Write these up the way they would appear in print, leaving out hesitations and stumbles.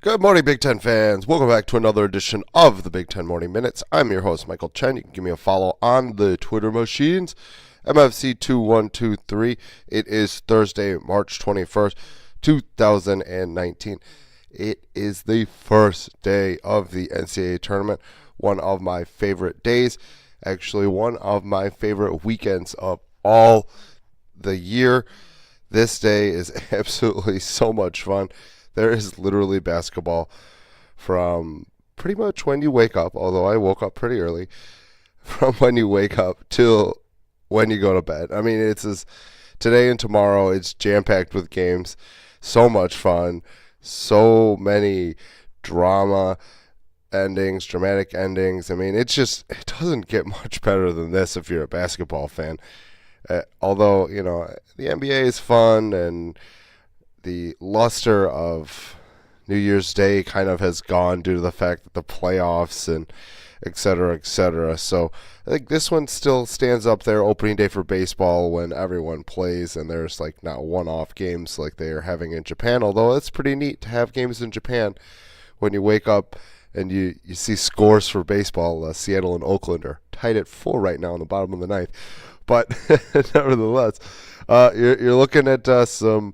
Good morning, Big Ten fans. Welcome back to another edition of the Big Ten Morning Minutes. I'm your host, Michael Chen. You can give me a follow on the Twitter machines, MFC2123. It is Thursday, March 21st, 2019. It is the first day of the NCAA tournament, one of my favorite days, actually one of my favorite weekends of all the year. This day is absolutely so much fun. There is literally basketball from pretty much when you wake up, although I woke up pretty early, from when you wake up till when you go to bed. I mean, today and tomorrow, it's jam-packed with games. So much fun. So many dramatic endings. I mean, it doesn't get much better than this if you're a basketball fan. Although, the NBA is fun and the luster of New Year's Day kind of has gone due to the fact that the playoffs and et cetera, et cetera. So I think this one still stands up there, opening day for baseball when everyone plays and there's like not one-off games like they are having in Japan, although it's pretty neat to have games in Japan when you wake up and you see scores for baseball. Seattle and Oakland are tied at 4 right now in the bottom of the ninth. But nevertheless, you're looking at some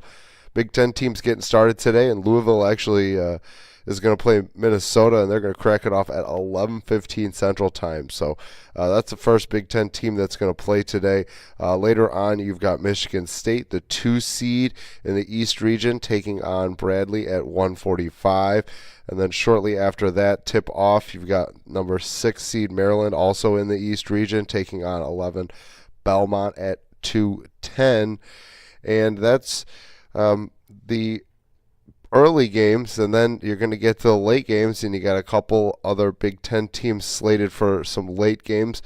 Big Ten teams getting started today, and Louisville actually is going to play Minnesota, and they're going to crack it off at 11:15 Central Time. So that's the first Big Ten team that's going to play today. Later on, you've got Michigan State, the 2 seed in the East region, taking on Bradley at 1:45. And then shortly after that tip off, you've got number 6 seed Maryland, also in the East region, taking on 11 Belmont at 2:10. And that's the early games, and then you're going to get to the late games, and you got a couple other Big Ten teams slated for some late games.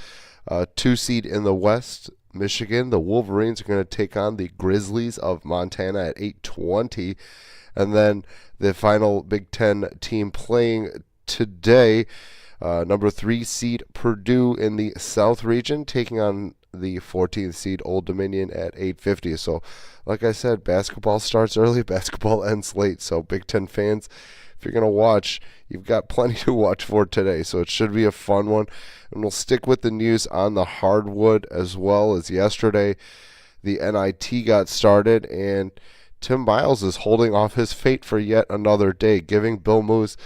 2 seed in the West, Michigan, the Wolverines are going to take on the Grizzlies of Montana at 8:20, and then the final Big Ten team playing today, number 3 seed Purdue in the South region, taking on the 14th seed Old Dominion at 8:50. So, like I said, basketball starts early, basketball ends late. So, Big Ten fans, if you're going to watch, you've got plenty to watch for today. So, it should be a fun one. And we'll stick with the news on the hardwood as well as yesterday. The NIT got started, and Tim Miles is holding off his fate for yet another day, giving Bill Moose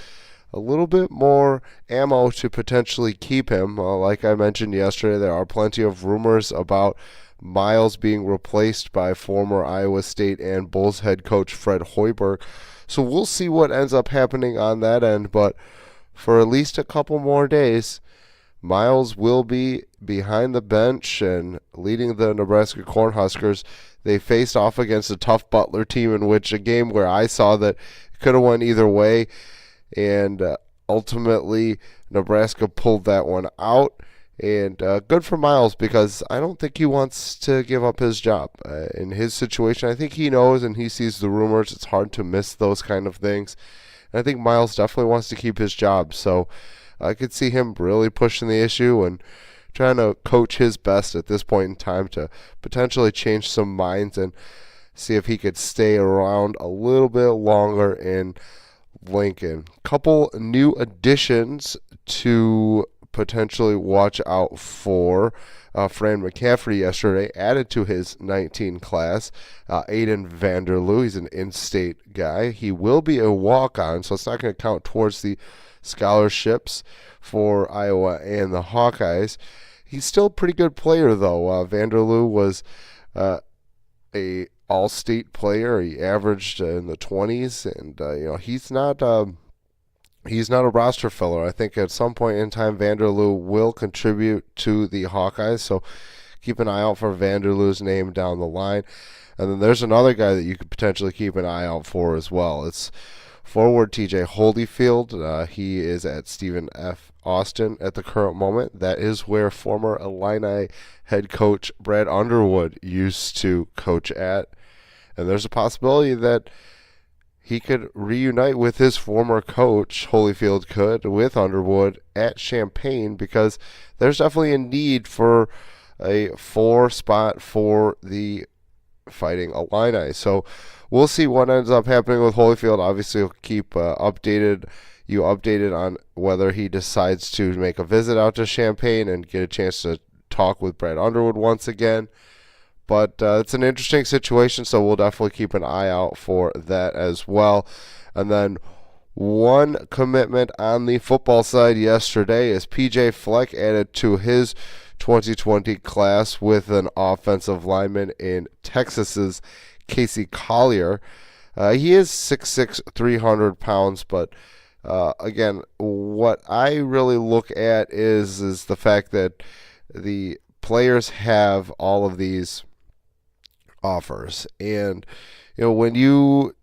a little bit more ammo to potentially keep him. Like I mentioned yesterday, there are plenty of rumors about Miles being replaced by former Iowa State and Bulls head coach Fred Hoiberg. So we'll see what ends up happening on that end, but for at least a couple more days, Miles will be behind the bench and leading the Nebraska Cornhuskers. They faced off against a tough Butler team, in which a game where I saw that it could have went either way. And ultimately, Nebraska pulled that one out. And good for Miles, because I don't think he wants to give up his job. In his situation, I think he knows and he sees the rumors. It's hard to miss those kind of things. And I think Miles definitely wants to keep his job. So I could see him really pushing the issue and trying to coach his best at this point in time to potentially change some minds and see if he could stay around a little bit longer in Lincoln. Couple new additions to potentially watch out for. Fran McCaffrey yesterday added to his 19 class. Aiden Vanderloo, he's an in-state guy. He will be a walk-on, so it's not going to count towards the scholarships for Iowa and the Hawkeyes. He's still a pretty good player, though. Vanderloo was a all-state player. He averaged in the 20s, and he's not a roster filler. I think at some point in time, Vanderloo will contribute to the Hawkeyes, so keep an eye out for Vanderloo's name down the line. And then there's another guy that you could potentially keep an eye out for as well. It's forward TJ Holyfield. He is at Stephen F. Austin at the current moment. That is where former Illini head coach Brad Underwood used to coach at. And there's a possibility that he could reunite with his former coach, Holyfield could, with Underwood at Champaign, because there's definitely a need for a 4 spot for the fighting Illini. So we'll see what ends up happening with Holyfield. Obviously, we'll keep you updated on whether he decides to make a visit out to Champaign and get a chance to talk with Brad Underwood once again. But it's an interesting situation, so we'll definitely keep an eye out for that as well. And then one commitment on the football side yesterday is P.J. Fleck added to his 2020 class with an offensive lineman in Texas's Casey Collier. He is 6'6", 300 pounds, but again, what I really look at is the fact that the players have all of these offers, and when you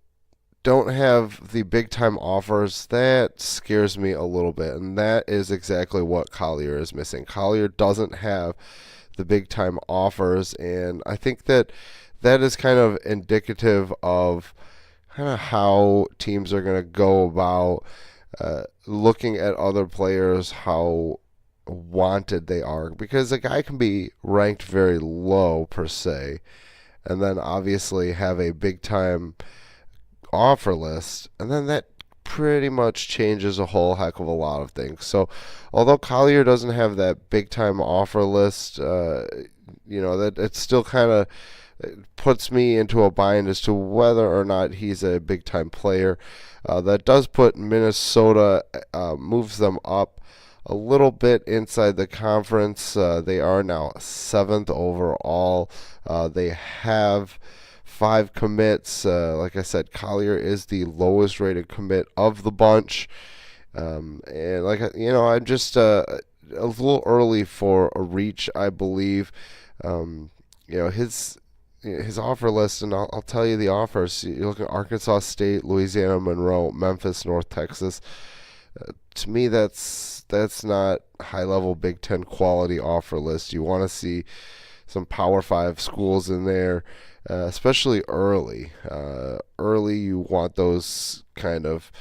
don't have the big time offers, that scares me a little bit, and that is exactly what Collier is missing. Collier doesn't have the big time offers, and I think that is kind of indicative of kind of how teams are going to go about looking at other players, how wanted they are, because a guy can be ranked very low per se, and then obviously have a big time offer list, and then that pretty much changes a whole heck of a lot of things. So although Collier doesn't have that big time offer list, that it still kind of puts me into a bind as to whether or not he's a big time player. That does put Minnesota, moves them up a little bit inside the conference. They are now 7th overall. They have 5 commits. Like I said, Collier is the lowest rated commit of the bunch. And I'm just a little early for a reach, I believe. His offer list, and I'll tell you the offers. You look at Arkansas State, Louisiana Monroe, Memphis, North Texas. To me, that's not high level Big Ten quality offer list. You want to see some Power 5 schools in there. Especially early. Early, you want those kind of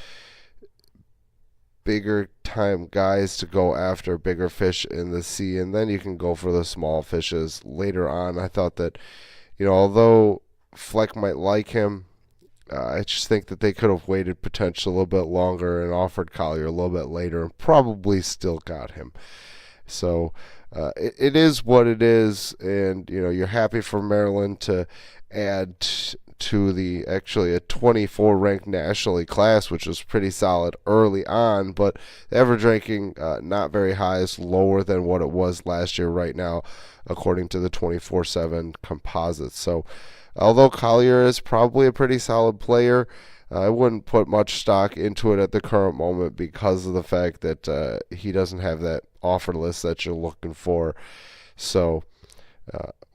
bigger time guys to go after bigger fish in the sea, and then you can go for the small fishes later on. I thought that, although Fleck might like him, I just think that they could have waited potentially a little bit longer and offered Collier a little bit later and probably still got him. So it is what it is, and you're happy for Maryland to add to the actually a 24 ranked nationally class, which was pretty solid early on, but the average ranking not very high, is lower than what it was last year right now, according to the 24/7 composite. So although Collier is probably a pretty solid player, I wouldn't put much stock into it at the current moment because of the fact that he doesn't have that offer list that you're looking for. So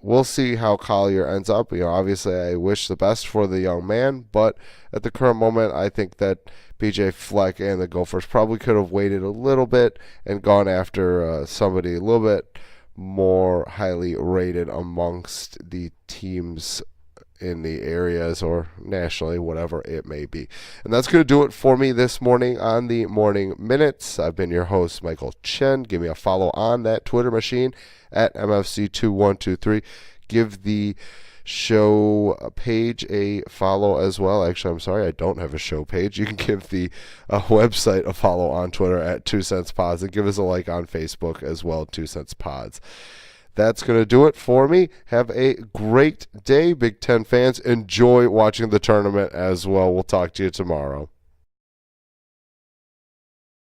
we'll see how Collier ends up. Obviously, I wish the best for the young man, but at the current moment, I think that P.J. Fleck and the Gophers probably could have waited a little bit and gone after somebody a little bit more highly rated amongst the teams in the areas or nationally, whatever it may be. And that's going to do it for me this morning on the Morning Minutes. I've been your host, Michael Chen. Give me a follow on that Twitter machine at MFC2123. Give the show page a follow as well. Actually, I'm sorry, I don't have a show page. You can give the website a follow on Twitter at 2 Cents Pods, and give us a like on Facebook as well, 2 Cents Pods. That's going to do it for me. Have a great day, Big Ten fans. Enjoy watching the tournament as well. We'll talk to you tomorrow.